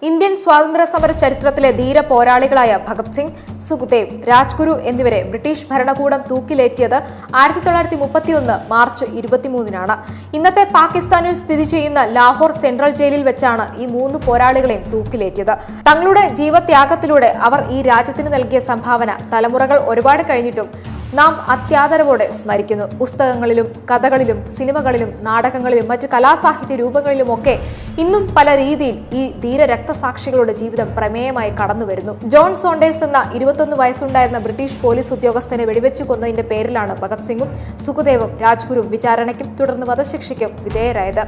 Indian സ്വാതന്ത്ര്യ സമര ചരിത്രത്തിലെ ധീര പോരാളികളായ ഭഗത് സിംഗ്, സുഖ്ദേവ്, രാജ്ഗുരു എന്നിവരെ ബ്രിട്ടീഷ് ഭരണകൂടം തൂക്കിലേറ്റിയത് 1931 മാർച്ച് 23-നാണ്. ഇന്നത്തെ പാകിസ്ഥാനിൽ സ്ഥിതി ചെയ്യുന്ന ലാഹോർ സെൻട്രൽ ജയിലിൽ വെച്ചാണ് ഈ 3 പോരാളികളെയും തൂക്കിലേറ്റിയത്. തങ്ങളുടെ ജീവത്യാഗത്തിലൂടെ അവർ ഈ രാജ്യത്തിന് നൽകിയ സംഭാവന തലമുറകൾ ഒരുപാട് കഴിഞ്ഞിട്ടും നാം അത്യാദരവോടെ സ്മരിക്കുന്നു. പുസ്തകങ്ങളിലും കഥകളിലും സിനിമകളിലും നാടകങ്ങളിലും മറ്റ് കലാസാഹിത്യ രൂപങ്ങളിലുമൊക്കെ ഇന്നും പല രീതിയിൽ ഈ ധീര രക്തസാക്ഷികളുടെ ജീവിതം പ്രമേയമായി കടന്നുവരുന്നു. ജോൺ സോണ്ടേഴ്സ് എന്ന 21 വയസ്സുണ്ടായിരുന്ന ബ്രിട്ടീഷ് പോലീസ് ഉദ്യോഗസ്ഥനെ വെടിവെച്ചു കൊന്നതിന്റെ പേരിലാണ് ഭഗത് സിംഗും സുഖ്ദേവും രാജ്ഗുരും വിചാരണയ്ക്കും തുടർന്ന് വധശിക്ഷയ്ക്കും വിധേയരായത്.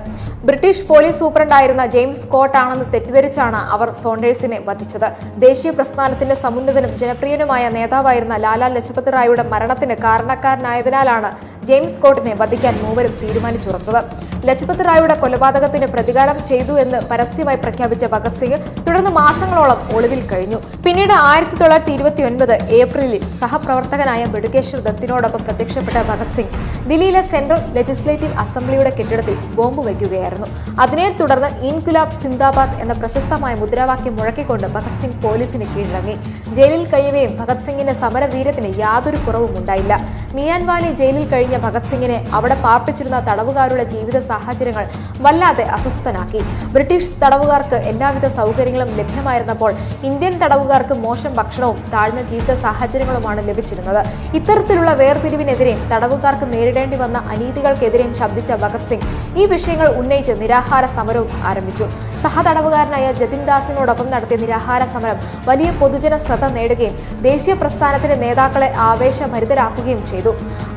ബ്രിട്ടീഷ് പോലീസ് സൂപ്രണ്ടായിരുന്ന ജെയിംസ് സ്കോട്ട് ആണെന്ന് തെറ്റിദ്ധരിച്ചാണ് അവർ സോണ്ടേഴ്സിനെ വധിച്ചത്. ദേശീയ പ്രസ്ഥാനത്തിന്റെ സമുന്നതനും ജനപ്രിയനുമായ നേതാവായിരുന്ന ലാലാ ലജ്പത് റായിയുടെ മരണത്തിന് കാരണക്കാരനായതിനാലാണ് ജെയിംസ് സ്കോട്ടിനെ വധിക്കാൻ മൂവരും തീരുമാനിച്ചുറച്ചത്. ലജ്പത് റായിയുടെ കൊലപാതകത്തിന് പ്രതികാരം ചെയ്തു എന്ന് പരസ്യമായി പ്രഖ്യാപിച്ച ഭഗത് സിംഗ് തുടർന്ന് മാസങ്ങളോളം ഒളിവിൽ കഴിഞ്ഞു. പിന്നീട് 1929 ഏപ്രിലിൽ സഹപ്രവർത്തകനായ ബടുകേശ്വർ ദത്തിനോടൊപ്പം പ്രത്യക്ഷപ്പെട്ട ഭഗത് സിംഗ് ദില്ലിയിലെ സെൻട്രൽ ലെജിസ്ലേറ്റീവ് അസംബ്ലിയുടെ കെട്ടിടത്തിൽ ബോംബ് വയ്ക്കുകയായിരുന്നു. അതിനെ തുടർന്ന് ഇൻകുലാബ് സിന്ദാബാദ് എന്ന പ്രശസ്തമായ മുദ്രാവാക്യം മുഴക്കിക്കൊണ്ട് ഭഗത് സിംഗ് പോലീസിന് കീഴടങ്ങി. ജയിലിൽ കഴിയവെയും ഭഗത് സിംഗിന്റെ സമരവീര്യത്തിന് യാതൊരു കുറവും ഉണ്ടായില്ല. മിയാൻവാലി ജയിലിൽ കഴിഞ്ഞ ഭഗത് സിംഗിനെ അവിടെ പാർപ്പിച്ചിരുന്ന തടവുകാരുടെ ജീവിത സാഹചര്യങ്ങൾ വല്ലാതെ അസ്വസ്ഥനാക്കി. ബ്രിട്ടീഷ് തടവുകാർക്ക് എല്ലാവിധ സൗകര്യങ്ങളും ലഭ്യമായിരുന്നപ്പോൾ ഇന്ത്യൻ തടവുകാർക്ക് മോശം ഭക്ഷണവും താഴ്ന്ന ജീവിത സാഹചര്യങ്ങളുമാണ് ലഭിച്ചിരുന്നത്. ഇത്തരത്തിലുള്ള വേർതിരിവിനെതിരെയും തടവുകാർക്ക് നേരിടേണ്ടി വന്ന അനീതികൾക്കെതിരെയും ശബ്ദിച്ച ഭഗത് സിംഗ് ഈ വിഷയങ്ങൾ ഉന്നയിച്ച് നിരാഹാര സമരവും ആരംഭിച്ചു. സഹതടവുകാരനായ ജതിൻ ദാസിനോടൊപ്പം നടത്തിയ നിരാഹാര സമരം വലിയ പൊതുജന ശ്രദ്ധ നേടുകയും ദേശീയ പ്രസ്ഥാനത്തിന്റെ നേതാക്കളെ ആവേശഭരിതരാക്കുകയും ചെയ്തു.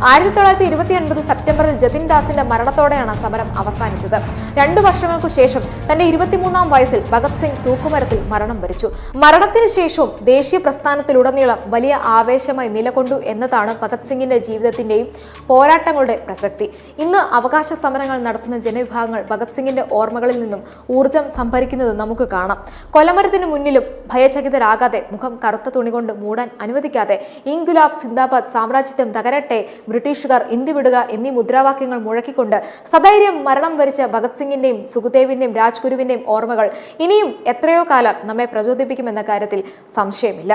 1929 സെപ്റ്റംബറിൽ ജതിൻ ദാസിന്റെ മരണത്തോടെയാണ് സമരം അവസാനിച്ചത്. 2 വർഷങ്ങൾക്കു ശേഷം തന്റെ 23-ാം വയസ്സിൽ ഭഗത് സിംഗ് തൂക്കുമരത്തിൽ മരണം വരിച്ചു. മരണത്തിന് ശേഷവും ദേശീയ പ്രസ്ഥാനത്തിലുടനീളം വലിയ ആവേശമായി നിലകൊണ്ടു എന്നതാണ് ഭഗത് സിംഗിന്റെ ജീവിതത്തിന്റെയും പോരാട്ടങ്ങളുടെ പ്രസക്തി. ഇന്ന് അവകാശ സമരങ്ങൾ നടത്തുന്ന ജനവിഭാഗങ്ങൾ ഭഗത് സിംഗിന്റെ ഓർമ്മകളിൽ നിന്നും ഊർജം സംഭരിക്കുന്നത് നമുക്ക് കാണാം. കൊലമരത്തിന് മുന്നിലും ഭയചകിതരാകാതെ, മുഖം കറുത്ത തുണി കൊണ്ട് മൂടാൻ അനുവദിക്കാതെ, ഇൻകുലാബ് സിന്ദാബാദ്, സാമ്രാജ്യത്വം തകരട്ടെ, ബ്രിട്ടീഷുകാർ ഇന്ത്യ വിടുക എന്നീ മുദ്രാവാക്യങ്ങൾ മുഴക്കിക്കൊണ്ട് സധൈര്യം മരണം വരിച്ച ഭഗത് സിംഗിന്റെയും സുഖ്ദേവിന്റെയും രാജ്ഗുരുവിന്റെയും ഓർമ്മകൾ ഇനിയും എത്രയോ കാലം നമ്മെ പ്രചോദിപ്പിക്കുമെന്ന കാര്യത്തിൽ സംശയമില്ല.